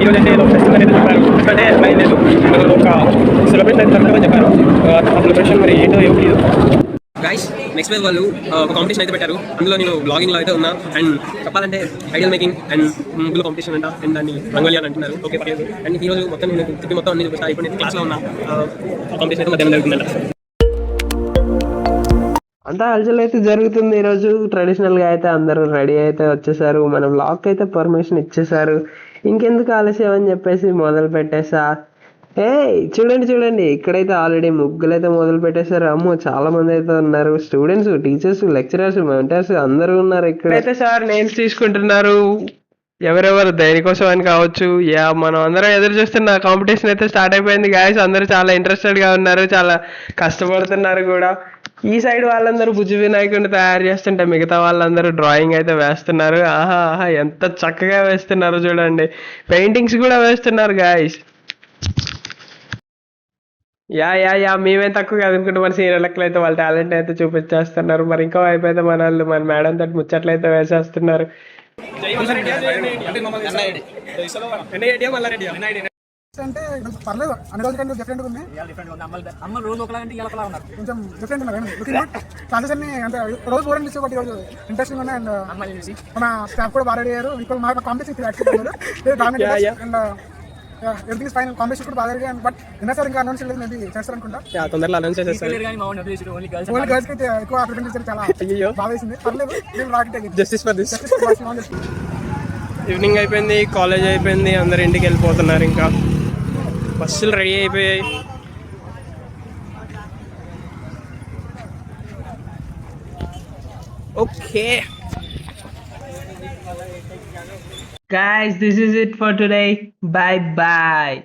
ఈరోజు అంటే ఏదో ఫెస్టివల్ అనేది చెప్పారు. ఎందుకంటే అమ్మాయి లేదు ఒక సెలబ్రేట్ అయితే జరుగుతుందని చెప్పారు. ఆ సెలబ్రేషన్ మరి ఏంటో ఏమిటి గైస్. నెక్స్ట్ వేవ్ వాళ్ళు ఒక కాంపిటీషన్ అయితే పెట్టారు. అందులో నేను బ్లాగింగ్లో అయితే ఉన్నా. అండ్ చెప్పాలంటే ఐడియల్ మేకింగ్ అండ్ ముగ్గులు కాంపిటీషన్ అంట. అండ్ దాన్ని రంగోలి అని అంటున్నారు. ఓకే పర్లేదు. అండ్ ఈరోజు మొత్తం నేను తిప్పి మొత్తం అన్ని చూపిస్తాను. ఇప్పుడు నేను క్లాస్లో ఉన్నా. కాంపిటీషన్ అయితే మధ్యాహ్నం జరుగుతుందంట. అంతా అలజల్ అయితే జరుగుతుంది ఈరోజు. ట్రెడిషనల్గా అయితే అందరూ రెడీ అయితే వచ్చేసారు. మన బ్లాగ్కి అయితే పర్మిషన్ ఇచ్చేసారు. ఇంకెందుకు ఆలస్యం అని చెప్పేసి మొదలు పెట్టేసా. చూడండి చూడండి, ఇక్కడైతే ఆల్రెడీ ముగ్గులు అయితే మొదలు పెట్టేశారు. అమ్మో చాలా మంది అయితే ఉన్నారు. స్టూడెంట్స్, టీచర్స్, లెక్చరర్స్, మెంటర్స్ అందరూ ఉన్నారు. ఇక్కడైతే సార్ నేమ్స్ తీసుకుంటున్నారు. ఎవరెవరు దేనికోసం అని కావచ్చు. మనం అందరం ఎదురు చూస్తున్న కాంపిటీషన్ అయితే స్టార్ట్ అయిపోయింది గాయస్. అందరూ చాలా ఇంట్రెస్టెడ్గా ఉన్నారు, చాలా కష్టపడుతున్నారు కూడా. ఈ సైడ్ వాళ్ళందరూ భుజ వినాయకుడిని తయారు చేస్తుంటే మిగతా వాళ్ళందరూ డ్రాయింగ్ అయితే వేస్తున్నారు. ఆహా ఎంత చక్కగా వేస్తున్నారు చూడండి. పెయింటింగ్స్ కూడా వేస్తున్నారు గాయస్. యా మేమే తక్కువ అనుకుంటే మన సీనియర్ లెక్కలు అయితే వాళ్ళ టాలెంట్ అయితే చూపించేస్తున్నారు. మరి ఇంకో వైపు అయితే మన వాళ్ళు మన మేడం తోటి ముచ్చట్లు అయితే వేసేస్తున్నారు. అంటే పర్లేదు అన్ని రోజుల కంటే డిఫరెంట్ ఉంది. కొంచెం డిఫరెంట్ ఉన్నారు. క్లాసెస్ అన్ని అంటే రోజు బోర్డింగ్ ఇచ్చే బట్టి రోజు ఇంట్రెస్టింగ్ ఉన్నాయి. అండ్ మన స్టాఫ్ కూడా బాగా రెడీ అయ్యారు. ఇప్పుడు మా competition and everything is fine. Competition కూడా బాగా జరిగాయి. బట్ విన్నా సార్ ఇంకా అనౌన్స్ చేయలేదు. మేబీ చేస్తారు అనుకుంటా. తొందరలో అనౌన్స్ చేసేస్తారు. ఓన్లీ గర్ల్స్ కి ఎక్కువ ప్రిఫరెన్స్ ఇచ్చారు. చాలా బాగా వేసింది. పర్లేదు. Justice for this. ఈవినింగ్ అయిపోయింది, కాలేజ్ అయిపోయింది, అందరు ఇంటికి వెళ్ళిపోతున్నారు. ఇంకా బస్సులు రెడీ అయిపోయాయి. Okay Guys, this is it for today. Bye bye.